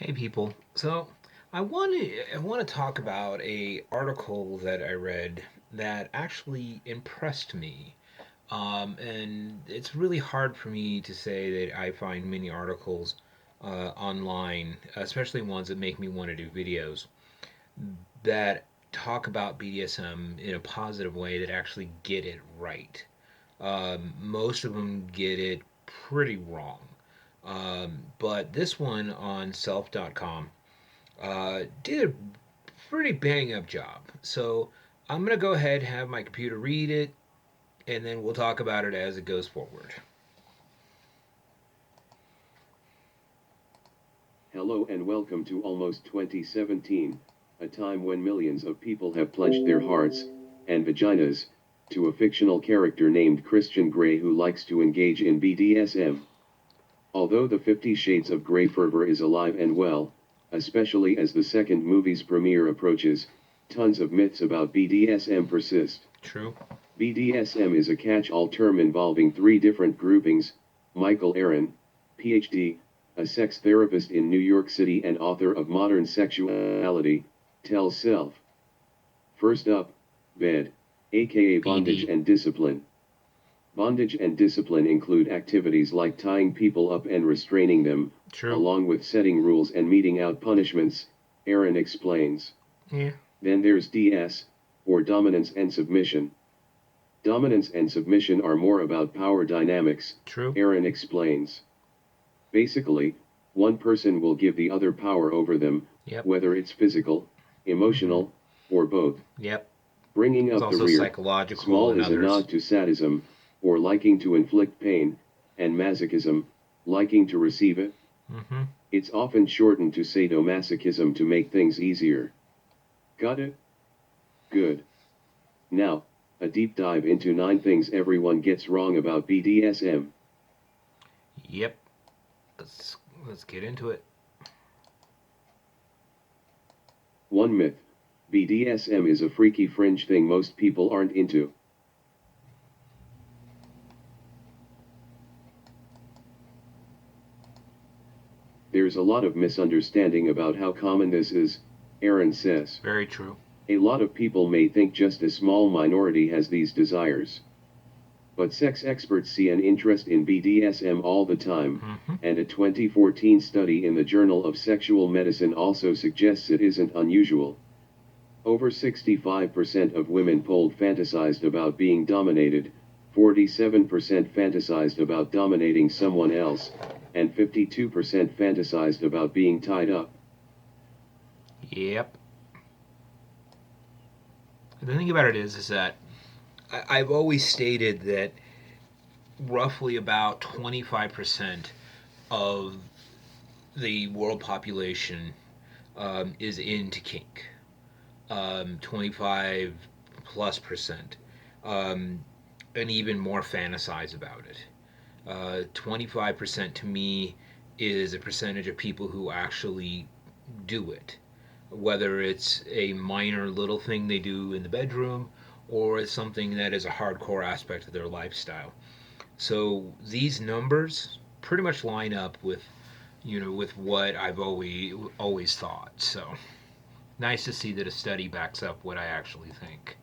Hey people. So I want to talk about a article that I read that actually impressed me. And it's really hard for me to say that I find many articles online, especially ones that make me want to do videos that talk about BDSM in a positive way that actually get it right. Most of them get it pretty wrong. But this one on self.com did a pretty bang up job. So I'm going to go ahead and have my computer read it, and then we'll talk about it as it goes forward. Hello and welcome to Almost 2017, a time when millions of people have pledged their hearts and vaginas to a fictional character named Christian Grey who likes to engage in BDSM. Although the 50 Shades of Grey fervor is alive and well, especially as the second movie's premiere approaches, tons of myths about BDSM persist. True. BDSM is a catch-all term involving three different groupings: Michael Aaron, PhD, a sex therapist in New York City and author of Modern Sexuality, tells Self. First up, bed, aka bondage BD. and discipline. Bondage and discipline include activities like tying people up and restraining them, True. along with setting rules and meting out punishments, Aaron explains. Yeah. Then there's DS, or dominance and submission. Dominance and submission are more about power dynamics, True. Aaron explains. Basically, one person will give the other power over them, Yep. whether it's physical, Mm-hmm. emotional, or both. Yep. Bringing It's up the also rear, psychological small and is a others. nod to sadism, or liking to inflict pain, and masochism, liking to receive it. Mm-hmm. It's often shortened to sadomasochism to make things easier. Got it? Good. Now, a deep dive into 9 things everyone gets wrong about BDSM. Yep. Let's get into it. 1 myth: BDSM is a freaky fringe thing most people aren't into. There's a lot of misunderstanding about how common this is, Aaron says. Very true. A lot of people may think just a small minority has these desires. But sex experts see an interest in BDSM all the time, Mm-hmm. and a 2014 study in the Journal of Sexual Medicine also suggests it isn't unusual. Over 65% of women polled fantasized about being dominated, 47% fantasized about dominating someone else, and 52% fantasized about being tied up. Yep. The thing about it is that I've always stated that roughly about 25% of the world population is into kink. 25 plus percent. Um, and even more fantasize about it. 25% to me is a percentage of people who actually do it. Whether it's a minor little thing they do in the bedroom or it's something that is a hardcore aspect of their lifestyle. So these numbers pretty much line up with with what I've always thought. So nice to see that a study backs up what I actually think.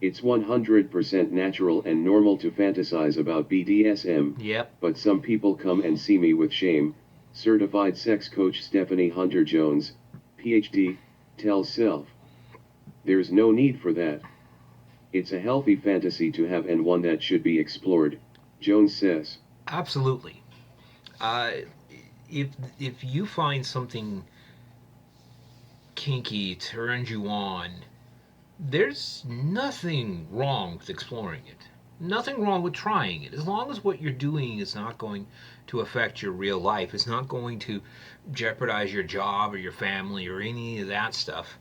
It's 100% natural and normal to fantasize about BDSM, Yep. but some people come and see me with shame, certified sex coach Stephanie Hunter Jones, PhD, tells Self. There's no need for that. It's a healthy fantasy to have and one that should be explored, Jones says. Absolutely. Uh, if if you find something kinky turns you on, there's nothing wrong with exploring it. Nothing wrong with trying it. As long as what you're doing is not going to affect your real life, it's not going to jeopardize your job or your family or any of that stuff,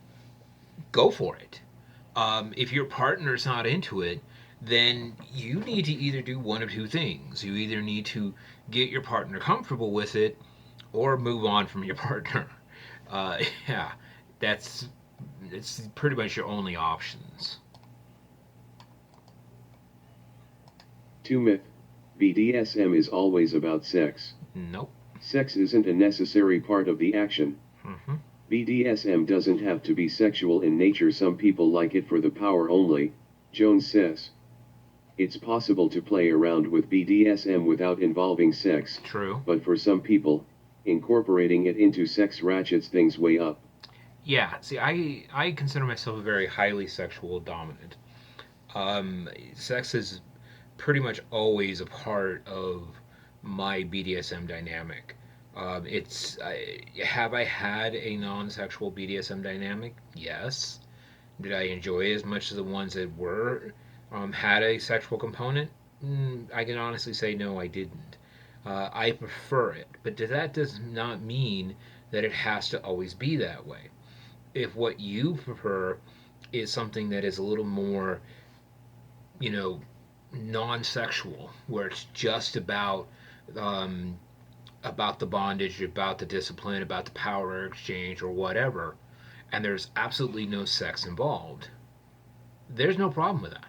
go for it. If your partner's not into it, then you need to either do one of two things. You either need to get your partner comfortable with it or move on from your partner. Yeah, that's it's pretty much your only options. 2 myth: BDSM is always about sex. Nope. Sex isn't a necessary part of the action. Hmm. BDSM doesn't have to be sexual in nature. Some people like it for the power only, Jones says. It's possible to play around with BDSM without involving sex, True. but for some people, incorporating it into sex ratchets things way up. Yeah. See, I consider myself a very highly sexual dominant. Sex is pretty much always a part of my BDSM dynamic. Have I had a non-sexual BDSM dynamic? Yes. Did I enjoy it as much as the ones that were had a sexual component? I can honestly say no, I didn't. I prefer it, but that does not mean that it has to always be that way. If what you prefer is something that is a little more, you know, non-sexual, where it's just um, about the bondage, about the discipline, about the power exchange, or whatever, and there's absolutely no sex involved, there's no problem with that.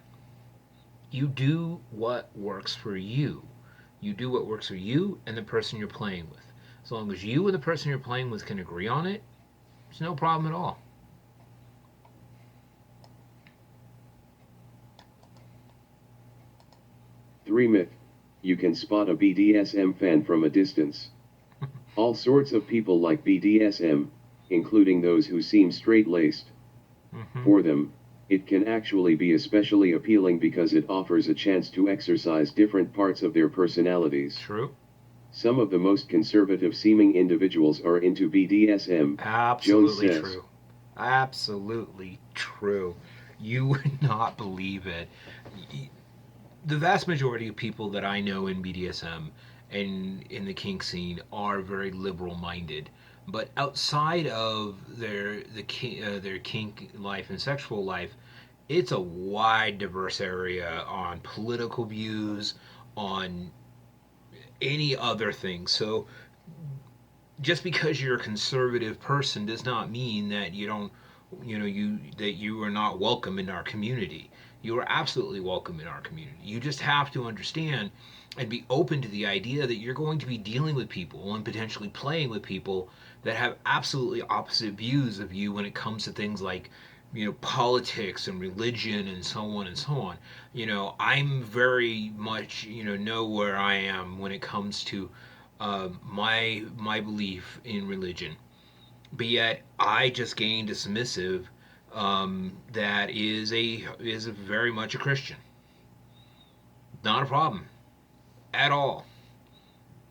You do what works for you. You do what works for you and the person you're playing with. As long as you and the person you're playing with can agree on it, there's no problem at all. 3 myth. You can spot a BDSM fan from a distance. All sorts of people like BDSM, including those who seem straight-laced. Mm-hmm. For them, it can actually be especially appealing because it offers a chance to exercise different parts of their personalities. True. Some of the most conservative seeming individuals are into BDSM, Jones Absolutely says. true. Absolutely true. You would not believe it. The vast majority of people that I know in BDSM and in the kink scene are very liberal minded. But outside of their kink life and sexual life, it's a wide, diverse area on political views, on any other thing. So just because you're a conservative person does not mean that you don't, that you are not welcome in our community. You are absolutely welcome in our community. You just have to understand and be open to the idea that you're going to be dealing with people and potentially playing with people that have absolutely opposite views of you when it comes to things like, politics and religion and so on and so on. I'm very much, know where I am when it comes to my belief in religion. But yet I just gained a submissive that is very much a Christian. Not a problem at all.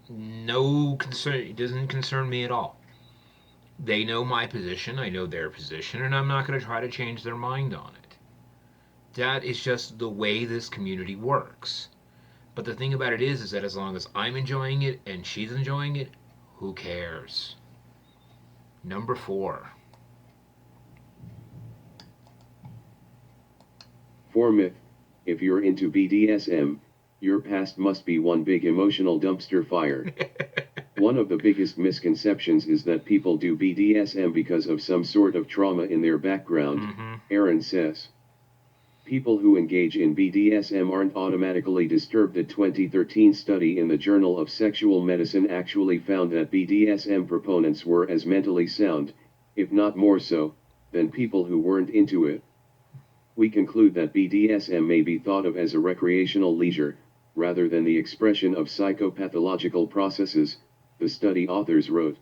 No concern. It doesn't concern me at all. They know my position. I know their position, and I'm not going to try to change their mind on it. That is just the way this community works. But the thing about it is that as long as I'm enjoying it and she's enjoying it, who cares? Number four. 4 myth. If you're into BDSM, your past must be one big emotional dumpster fire. One of the biggest misconceptions is that people do BDSM because of some sort of trauma in their background, Mm-hmm. Aaron says. People who engage in BDSM aren't automatically disturbed. A 2013 study in the Journal of Sexual Medicine actually found that BDSM proponents were as mentally sound, if not more so, than people who weren't into it. We conclude that BDSM may be thought of as a recreational leisure, rather than the expression of psychopathological processes, the study authors wrote.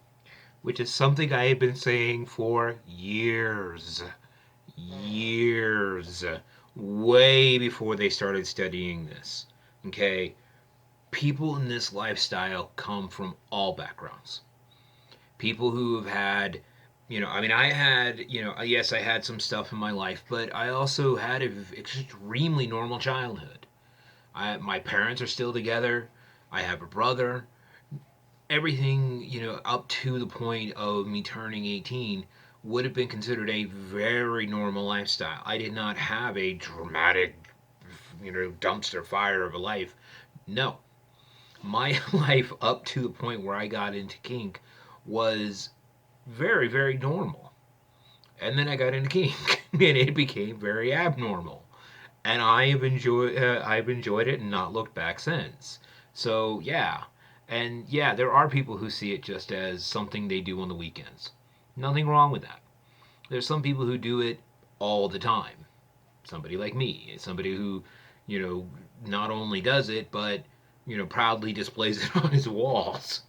Which is something I had been saying for years. Years. Way before they started studying this. Okay? People in this lifestyle come from all backgrounds. People who have had, I had, yes, I had some stuff in my life, but I also had an extremely normal childhood. My parents are still together. I have a brother. Everything, up to the point of me turning 18 would have been considered a very normal lifestyle. I did not have a dramatic, dumpster fire of a life. No. My life up to the point where I got into kink was very, very normal. And then I got into kink and it became very abnormal. And I've enjoyed it and not looked back since. So, yeah, And yeah, there are people who see it just as something they do on the weekends. Nothing wrong with that. There's some people who do it all the time. Somebody like me, somebody who, you know, not only does it, but, proudly displays it on his walls.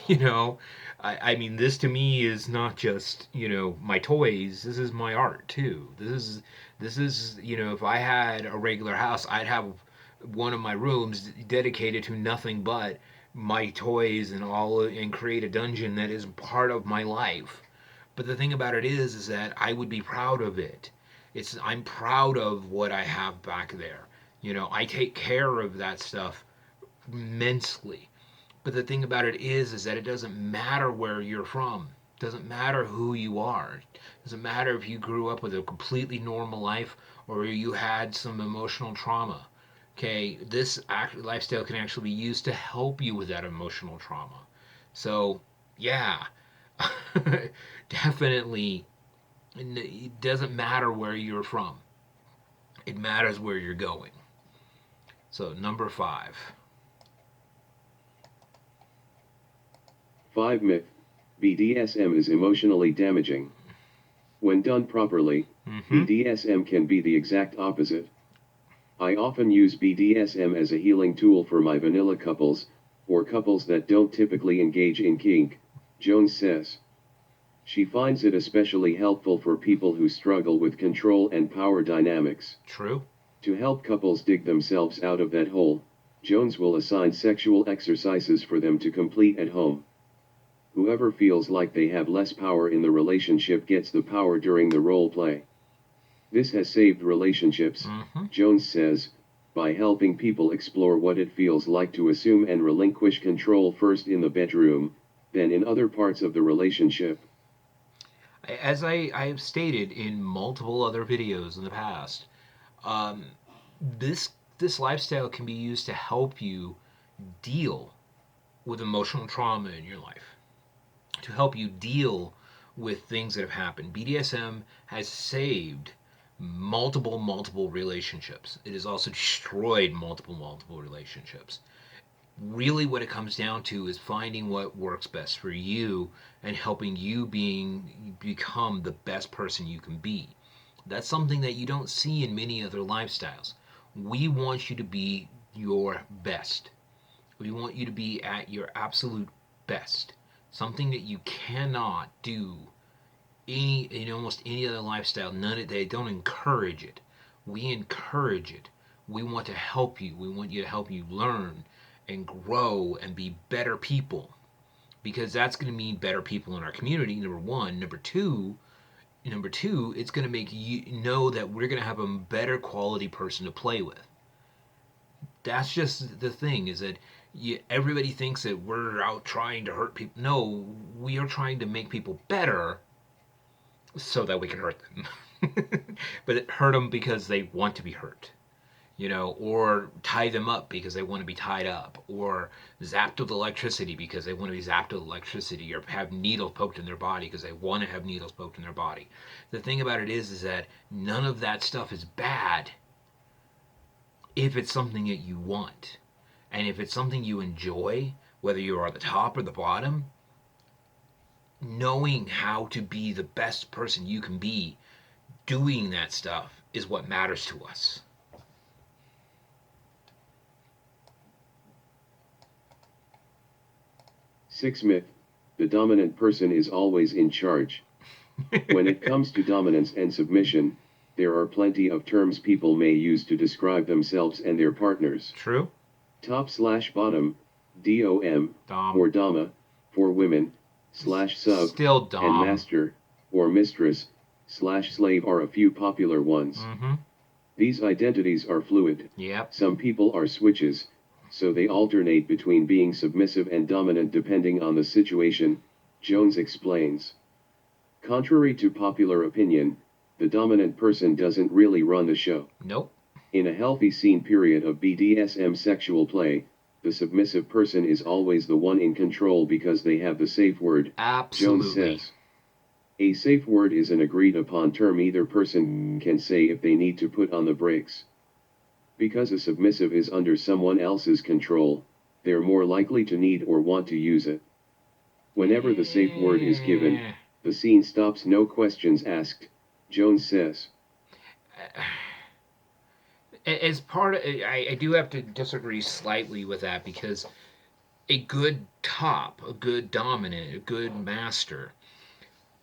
you know, I mean, this to me is not just, my toys. This is my art too. This is, if I had a regular house, I'd have one of my rooms dedicated to nothing but my toys and all, and create a dungeon that is part of my life. But the thing about it is that I would be proud of it. I'm proud of what I have back there. I take care of that stuff immensely. But the thing about it is that it doesn't matter where you're from. It doesn't matter who you are. It doesn't matter if you grew up with a completely normal life or you had some emotional trauma. Okay, this lifestyle can actually be used to help you with that emotional trauma. So, yeah, definitely, it doesn't matter where you're from. It matters where you're going. So, number 5. 5 myth. BDSM is emotionally damaging. When done properly, Mm-hmm. BDSM can be the exact opposite. I often use BDSM as a healing tool for my vanilla couples, or couples that don't typically engage in kink, Jones says. She finds it especially helpful for people who struggle with control and power dynamics. True. To help couples dig themselves out of that hole, Jones will assign sexual exercises for them to complete at home. Whoever feels like they have less power in the relationship gets the power during the role play. This has saved relationships, Mm-hmm. Jones says, by helping people explore what it feels like to assume and relinquish control first in the bedroom, then in other parts of the relationship. As I have stated in multiple other videos in the past, um, this lifestyle can be used to help you deal with emotional trauma in your life, to help you deal with things that have happened. BDSM has saved multiple relationships. It has also destroyed multiple relationships. Really, what it comes down to is finding what works best for you and helping you become the best person you can be. That's something that you don't see in many other lifestyles. We want you to be your best. We want you to be at your absolute best. Something that you cannot do in almost any other lifestyle. They don't encourage it. We encourage it. We want to help you. We want you to help you learn and grow and be better people, because that's going to mean better people in our community. Number one. Number two, it's going to make you know that we're going to have a better quality person to play with. That's just the thing, is that everybody thinks that we're out trying to hurt people. No, we are trying to make people better so that we can hurt them. But hurt them because they want to be hurt, or tie them up because they want to be tied up, or zapped with electricity because they want to be zapped with electricity, or have needles poked in their body because they want to have needles poked in their body. The thing about it is that none of that stuff is bad if it's something that you want. And if it's something you enjoy, whether you are the top or the bottom, knowing how to be the best person you can be doing that stuff is what matters to us. 6 myth. The dominant person is always in charge. When it comes to dominance and submission, there are plenty of terms people may use to describe themselves and their partners. True. Top/bottom, DOM, Dom. or Dama, for women, /sub, Still and Dom. master, or mistress/slave are a few popular ones. Mm-hmm. These identities are fluid. Yep. Some people are switches, so they alternate between being submissive and dominant depending on the situation, Jones explains. Contrary to popular opinion, the dominant person doesn't really run the show. Nope. In a healthy scene period of BDSM sexual play, the submissive person is always the one in control because they have the safe word, Jones Absolutely. says. A safe word is an agreed upon term either person can say if they need to put on the brakes. Because a submissive is under someone else's control, they're more likely to need or want to use it. Whenever the safe word is given, Eh, the scene stops, no questions asked, Jones says. as part of, I do have to disagree slightly with that because a good top, a good dominant, a good master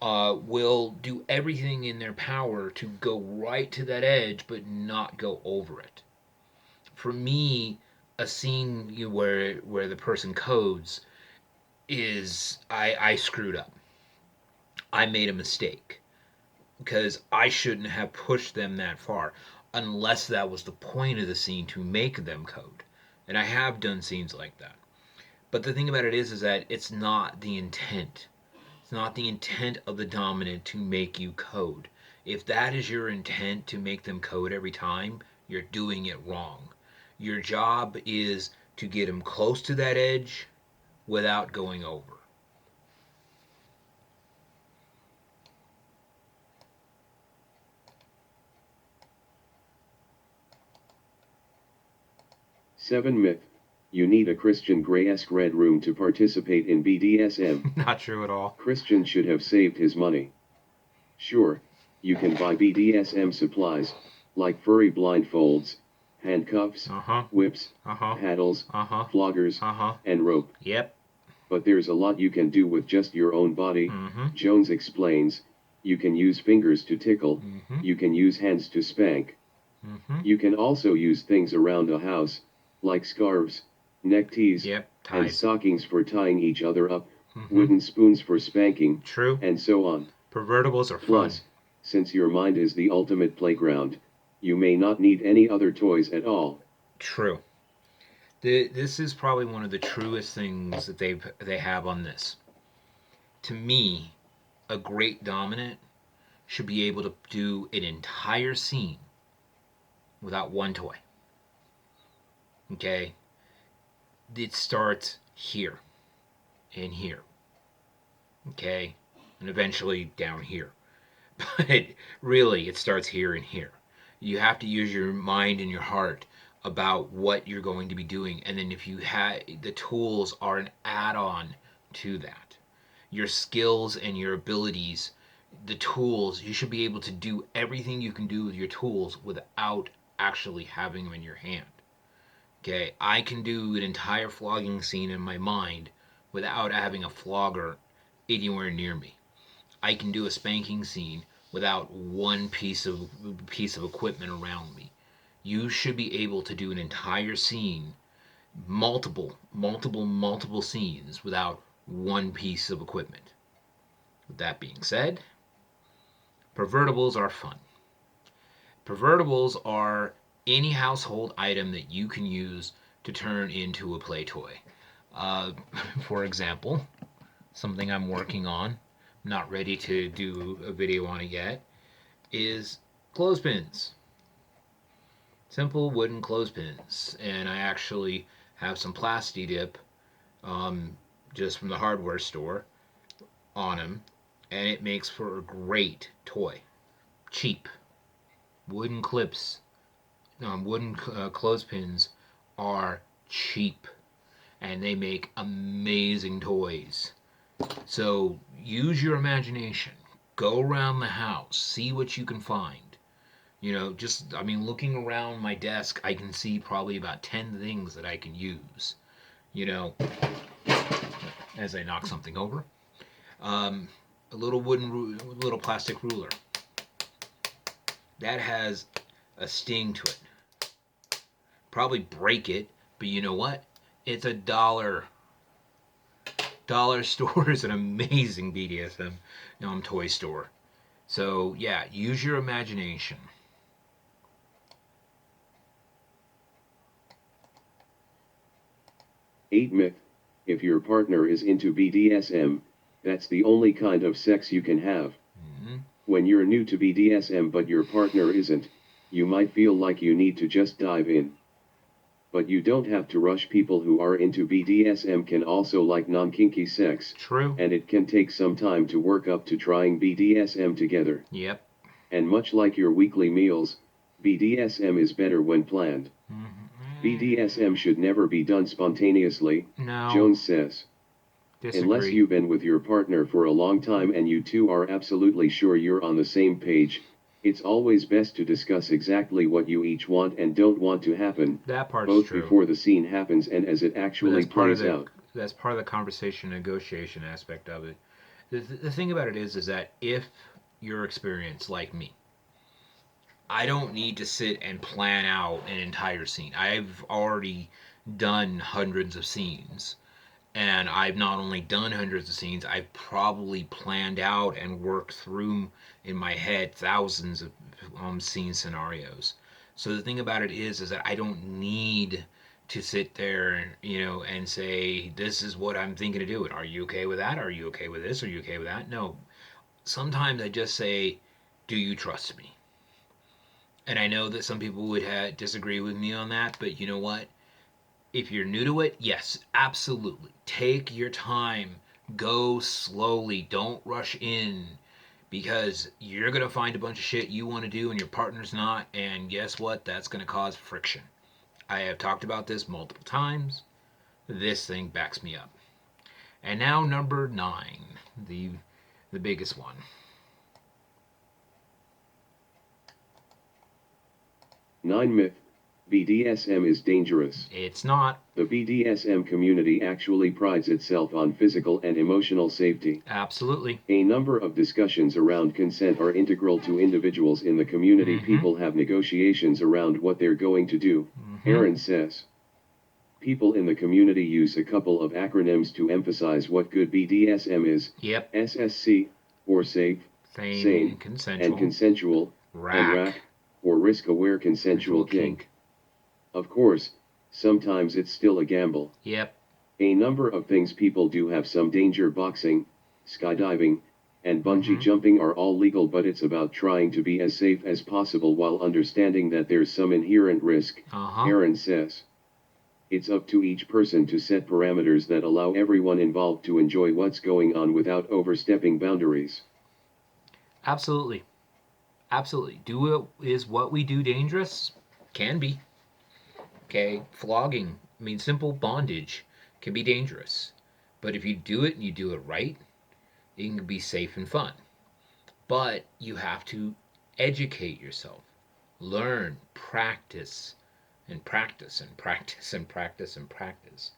will do everything in their power to go right to that edge but not go over it. For me, a scene where the person codes is I screwed up. I made a mistake because I shouldn't have pushed them that far unless that was the point of the scene to make them code. And I have done scenes like that. But the thing about it is that it's not the intent. It's not the intent of the dominant to make you code. If that is your intent to make them code every time, you're doing it wrong. Your job is to get them close to that edge without going over. 7 myth. You need a Christian Grey-esque red room to participate in BDSM. Not true at all. Christian should have saved his money. Sure, you can buy BDSM supplies, like furry blindfolds, handcuffs, Uh huh. whips, Uh huh. paddles, Uh huh. floggers, Uh huh. and rope. Yep. But there's a lot you can do with just your own body, Mm hmm. Jones explains. You can use fingers to tickle, Mm hmm. you can use hands to spank. Mm hmm. You can also use things around a house, like scarves, neck tees, Yep. and Ties. stockings for tying each other up, Mm hmm. wooden spoons for spanking, True. and so on. Pervertibles are fun. Plus, since your mind is the ultimate playground, you may not need any other toys at all. True. This is probably one of the truest things that they have on this. To me, a great dominant should be able to do an entire scene without one toy. Okay? It starts here and here. Okay? And eventually down here. But really, it starts here and here. You have to use your mind and your heart about what you're going to be doing. And then if you have the tools are an add on to that. Your skills and your abilities, the tools, you should be able to do everything you can do with your tools without actually having them in your hand. Okay, I can do an entire flogging scene in my mind without having a flogger anywhere near me. I can do a spanking scene without one piece of equipment around me. You should be able to do an entire scene, multiple scenes without one piece of equipment. With that being said, pervertibles are fun. Pervertibles are any household item that you can use to turn into a play toy. Uh, for example, something I'm working on, not ready to do a video on it yet, is clothespins. Simple wooden clothespins. And I actually have some Plasti Dip um, just from the hardware store on them. And it makes for a great toy. Cheap. Wooden clips, wooden clothespins are cheap. And they make amazing toys. So use your imagination. Go around the house. See what you can find. Looking around my desk, I can see probably about 10 things that I can use. You know, as I knock something over. Um, a little plastic ruler. That has a sting to it. Probably break it, but you know what? It's a dollar. Dollar Store is an amazing BDSM toy store. So yeah, use your imagination. 8 myth. If your partner is into BDSM, that's the only kind of sex you can have. Mm-hmm. When you're new to BDSM but your partner isn't, you might feel like you need to just dive in. But you don't have to rush. People who are into BDSM can also like non-kinky sex, True. and it can take some time to work up to trying BDSM together. Yep. And much like your weekly meals, BDSM is better when planned. Mm-hmm. BDSM should never be done spontaneously, No, Jones says. Unless disagree. you've been with your partner for a long time and you two are absolutely sure you're on the same page, it's always best to discuss exactly what you each want and don't want to happen, That part's both true. before the scene happens and as it But actually plays out. that's part of the conversation negotiation aspect of it. The thing about it is that if your experience like me, I don't need to sit and plan out an entire scene. I've already done hundreds of scenes. And I've not only done hundreds of scenes, I've probably planned out and worked through in my head thousands of scene scenarios. So the thing about it is that I don't need to sit there, and say, this is what I'm thinking of doing. Are you okay with that? Are you okay with this? Are you okay with that? No. Sometimes I just say, do you trust me? And I know that some people would disagree with me on that, but you know what? If you're new to it, yes, absolutely. Take your time. Go slowly. Don't rush in because you're going to find a bunch of shit you want to do and your partner's not. And guess what? That's going to cause friction. I have talked about this multiple times. This thing backs me up. And now, number nine, the biggest one. 9 Myth: BDSM is dangerous. It's not. The BDSM community actually prides itself on physical and emotional safety. Absolutely. A number of discussions around consent are integral to individuals in the community. Mm-hmm. People have negotiations around what they're going to do, Mm-hmm. Aaron says. People in the community use a couple of acronyms to emphasize what good BDSM is: Yep. SSC, or safe, Sane sane, and and consensual. consensual, and Rack. RAC, or risk aware consensual Consensual kink. kink. Of course, sometimes it's still a gamble. Yep. A number of things people do have some danger: boxing, skydiving, and bungee Mm-hmm. jumping are all legal, but it's about trying to be as safe as possible while understanding that there's some inherent risk, Uh-huh. Aaron says. It's up to each person to set parameters that allow everyone involved to enjoy what's going on without overstepping boundaries. Absolutely. Absolutely. Do it is what we do dangerous? Can be. Okay. Flogging. I mean, simple bondage can be dangerous. But if you do it and you do it right, it can be safe and fun. But you have to educate yourself, learn, practice, and practice, and practice, and practice, and practice.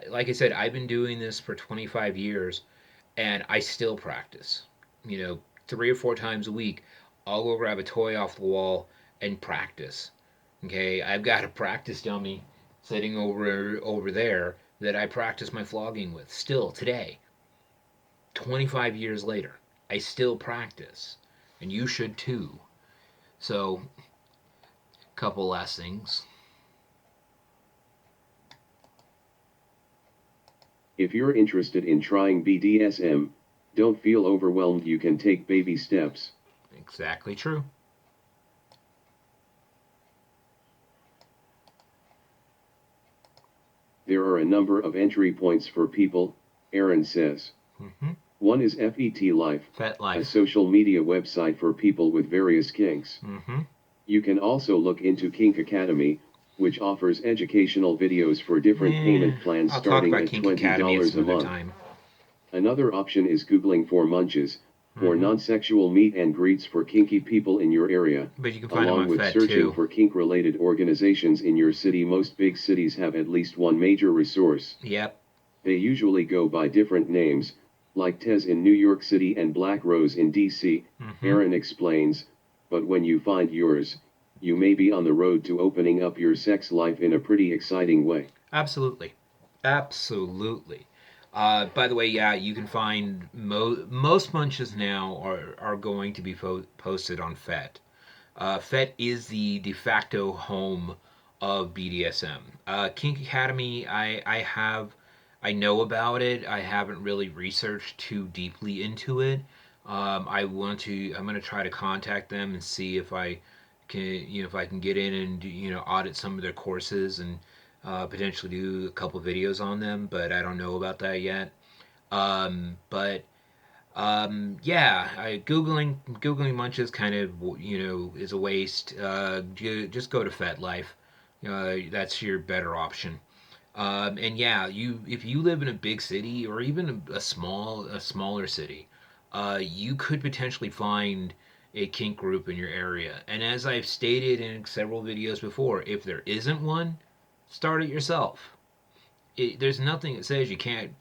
Like I said, I've been doing this for 25 years and I still practice. 3 or 4 times a week, I'll go grab a toy off the wall and practice. Okay, I've got a practice dummy sitting over there that I practice my flogging with still today. 25 years later, I still practice, and you should too. So, couple last things. If you're interested in trying BDSM, don't feel overwhelmed. You can take baby steps. Exactly true. There are a number of entry points for people, Aaron says. Mm-hmm. One is FET Life, Fet a life. social media website for people with various kinks. Mm-hmm. You can also look into Kink Academy, which offers educational videos for different Eh, payment plans I'll talk starting about at Kink Academy at $20 some a other month. time. Another option is Googling for munches, or Mm-hmm. non-sexual meet and greets for kinky people in your area, But you can find them along on with Fet searching too. for kink-related organizations in your city. Most big cities have at least one major resource. Yep. They usually go by different names, like Tez in New York City and Black Rose in DC, Mm-hmm. Aaron explains, but when you find yours, you may be on the road to opening up your sex life in a pretty exciting way. Absolutely. Absolutely. By the way, yeah, you can find most munches now are going to be posted on FET. FET is the de facto home of BDSM. Kink Academy, I know about it. I haven't really researched too deeply into it. I'm going to try to contact them and see if I can, if I can get in and audit some of their courses and potentially do a couple videos on them. But I don't know about that yet. But yeah, googling munches kind of is a waste. Just go to FetLife. That's your better option. And yeah, you if you live in a big city or even a smaller city, you could potentially find a kink group in your area. And as I've stated in several videos before, if there isn't one, start it yourself. There's nothing that says you can't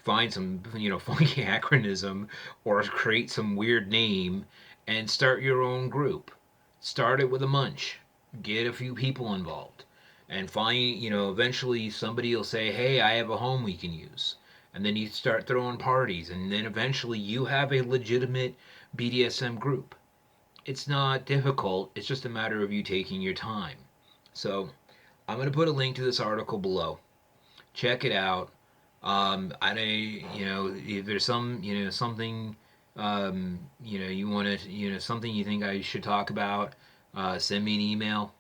find some funky acronym or create some weird name and start your own group. Start it with a munch. Get a few people involved and find, eventually somebody will say, "Hey, I have a home we can use." And then you start throwing parties and then eventually you have a legitimate BDSM group. It's not difficult. It's just a matter of you taking your time. So, I'm going to put a link to this article below. Check it out. I don't, if there's something, you want to, something you think I should talk about, send me an email,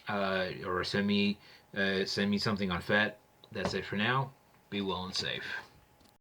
or send me something on FET. That's it for now. Be well and safe.